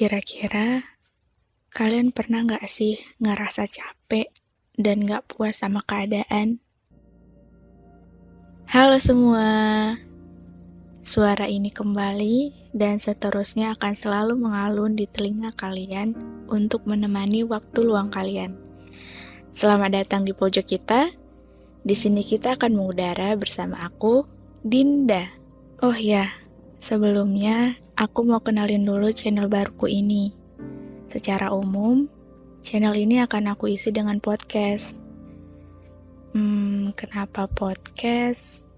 Kira-kira kalian pernah gak sih ngerasa capek dan gak puas sama keadaan? Halo semua, suara ini kembali dan seterusnya akan selalu mengalun di telinga kalian untuk menemani waktu luang kalian. Selamat datang di pojok kita. Di sini kita akan mengudara bersama aku, Dinda. Oh ya, sebelumnya aku mau kenalin dulu channel baruku ini. Secara umum, channel ini akan aku isi dengan podcast. Kenapa podcast?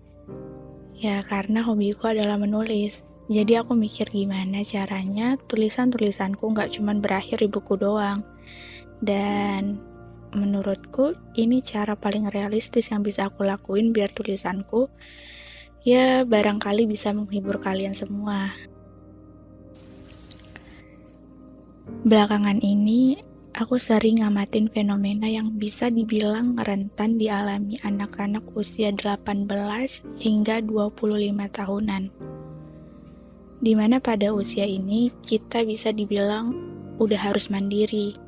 Ya karena hobiku adalah menulis. Jadi aku mikir gimana caranya tulisan-tulisanku gak cuman berakhir di buku doang. Dan menurutku ini cara paling realistis yang bisa aku lakuin biar tulisanku ya barangkali bisa menghibur kalian semua. Belakangan ini, aku sering ngamatin fenomena yang bisa dibilang rentan dialami anak-anak usia 18 hingga 25 tahunan. Dimana pada usia ini, kita bisa dibilang udah harus mandiri.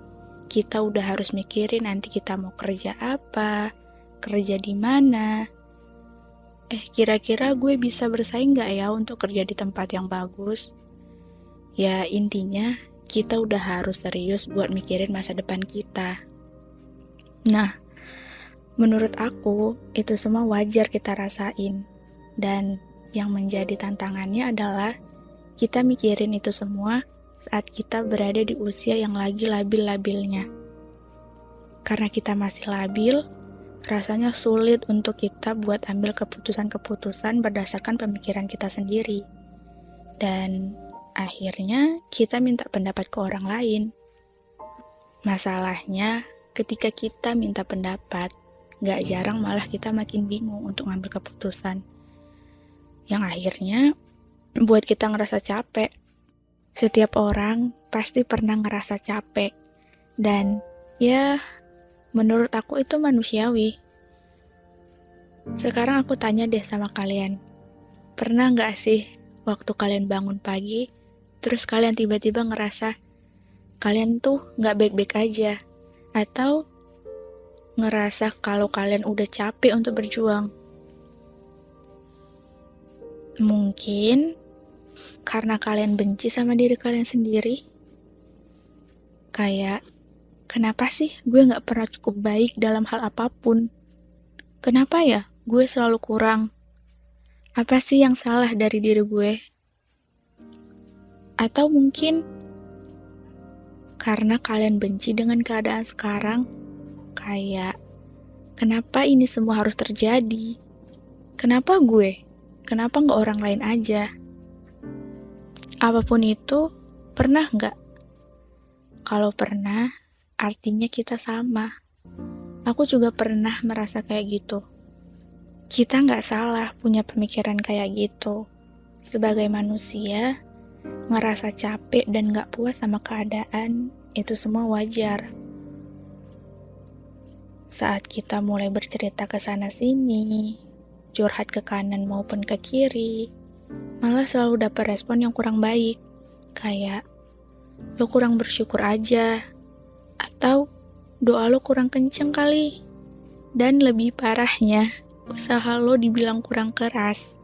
Kita udah harus mikirin nanti kita mau kerja apa, kerja di mana. Kira-kira gue bisa bersaing gak ya untuk kerja di tempat yang bagus? Ya intinya, kita udah harus serius buat mikirin masa depan kita. Nah, menurut aku, itu semua wajar kita rasain. Dan yang menjadi tantangannya adalah kita mikirin itu semua saat kita berada di usia yang lagi labil-labilnya. Karena kita masih labil, rasanya sulit untuk kita buat ambil keputusan-keputusan berdasarkan pemikiran kita sendiri. Dan akhirnya kita minta pendapat ke orang lain. Masalahnya, ketika kita minta pendapat, gak jarang malah kita makin bingung untuk ngambil keputusan. Yang akhirnya buat kita ngerasa capek. Setiap orang pasti pernah ngerasa capek. Dan ya, menurut aku itu manusiawi. Sekarang aku tanya deh sama kalian. Pernah gak sih waktu kalian bangun pagi, terus kalian tiba-tiba ngerasa kalian tuh gak baik-baik aja, atau ngerasa kalau kalian udah capek untuk berjuang? Mungkin karena kalian benci sama diri kalian sendiri. Kayak, kenapa sih gue gak pernah cukup baik dalam hal apapun? Kenapa ya gue selalu kurang? Apa sih yang salah dari diri gue? Atau mungkin karena kalian benci dengan keadaan sekarang, kayak kenapa ini semua harus terjadi? Kenapa gue? Kenapa nggak orang lain aja? Apapun itu, pernah nggak? Kalau pernah, artinya kita sama. Aku juga pernah merasa kayak gitu. Kita nggak salah punya pemikiran kayak gitu. Sebagai manusia, ngerasa capek dan gak puas sama keadaan, itu semua wajar. Saat kita mulai bercerita ke sana-sini, curhat ke kanan maupun ke kiri, malah selalu dapat respon yang kurang baik. Kayak, lo kurang bersyukur aja, atau doa lo kurang kenceng kali. Dan lebih parahnya, usaha lo dibilang kurang keras.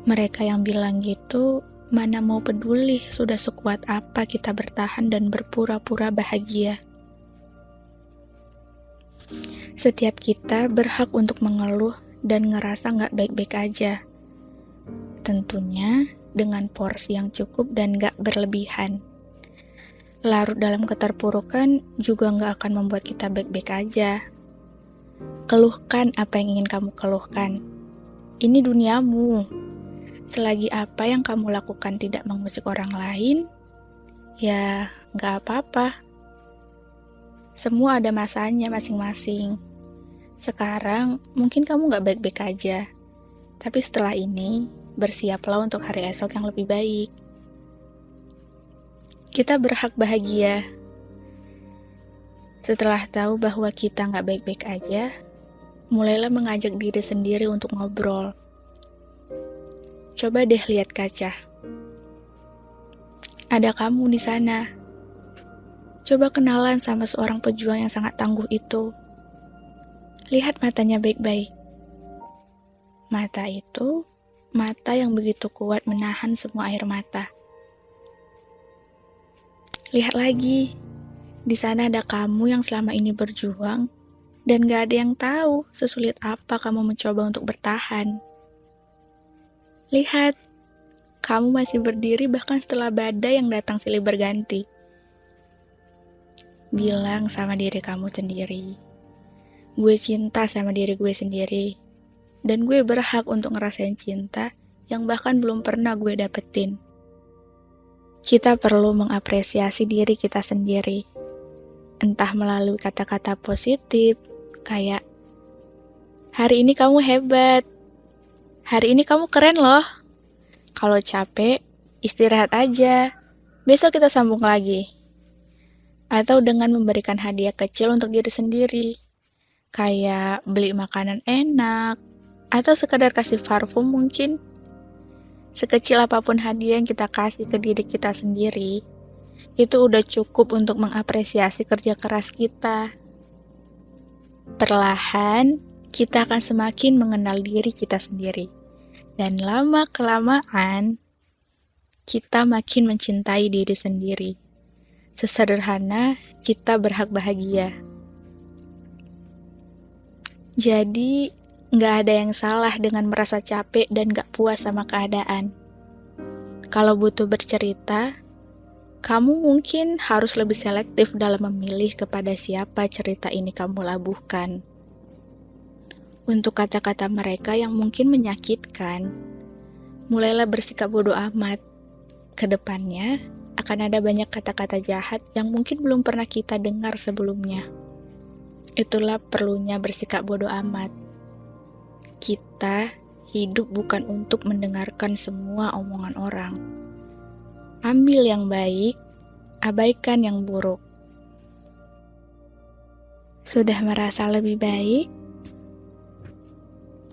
Mereka yang bilang gitu, mana mau peduli sudah sekuat apa kita bertahan dan berpura-pura bahagia. Setiap kita berhak untuk mengeluh dan ngerasa gak baik-baik aja. Tentunya dengan porsi yang cukup dan gak berlebihan. Larut dalam keterpurukan juga gak akan membuat kita baik-baik aja. Keluhkan apa yang ingin kamu keluhkan. Ini duniamu. Selagi apa yang kamu lakukan tidak mengusik orang lain, ya gak apa-apa. Semua ada masanya masing-masing. Sekarang mungkin kamu gak baik-baik aja, tapi setelah ini bersiaplah untuk hari esok yang lebih baik. Kita berhak bahagia. Setelah tahu bahwa kita gak baik-baik aja, mulailah mengajak diri sendiri untuk ngobrol. Coba deh lihat kaca. ada kamu di sana. Coba kenalan sama seorang pejuang yang sangat tangguh itu. Lihat matanya baik-baik. Mata itu, mata yang begitu kuat menahan semua air mata. Lihat lagi, di sana ada kamu yang selama ini berjuang, dan gak ada yang tahu sesulit apa kamu mencoba untuk bertahan. Lihat, kamu masih berdiri bahkan setelah badai yang datang silih berganti. Bilang sama diri kamu sendiri, gue cinta sama diri gue sendiri, dan gue berhak untuk ngerasain cinta yang bahkan belum pernah gue dapetin. Kita perlu mengapresiasi diri kita sendiri, entah melalui kata-kata positif, kayak, hari ini kamu hebat, hari ini kamu keren loh. Kalau capek, istirahat aja, besok kita sambung lagi. Atau dengan memberikan hadiah kecil untuk diri sendiri, kayak beli makanan enak, atau sekadar kasih parfum mungkin. Sekecil apapun hadiah yang kita kasih ke diri kita sendiri, itu udah cukup untuk mengapresiasi kerja keras kita. Perlahan, kita akan semakin mengenal diri kita sendiri. Dan lama-kelamaan, kita makin mencintai diri sendiri. Sesederhana, kita berhak bahagia. Jadi, gak ada yang salah dengan merasa capek dan gak puas sama keadaan. Kalau butuh bercerita, kamu mungkin harus lebih selektif dalam memilih kepada siapa cerita ini kamu labuhkan. Untuk kata-kata mereka yang mungkin menyakitkan, mulailah bersikap bodoh amat. Kedepannya, akan ada banyak kata-kata jahat yang mungkin belum pernah kita dengar sebelumnya. Itulah perlunya bersikap bodoh amat. Kita hidup bukan untuk mendengarkan semua omongan orang. Ambil yang baik, abaikan yang buruk. Sudah merasa lebih baik?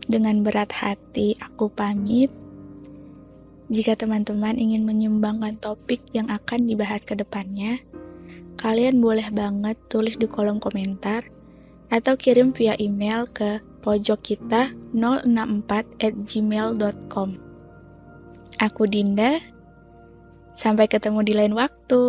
Dengan berat hati aku pamit. Jika teman-teman ingin menyumbangkan topik yang akan dibahas ke depannya, kalian boleh banget tulis di kolom komentar atau kirim via email ke pojokkita064@gmail.com. Aku Dinda, sampai ketemu di lain waktu.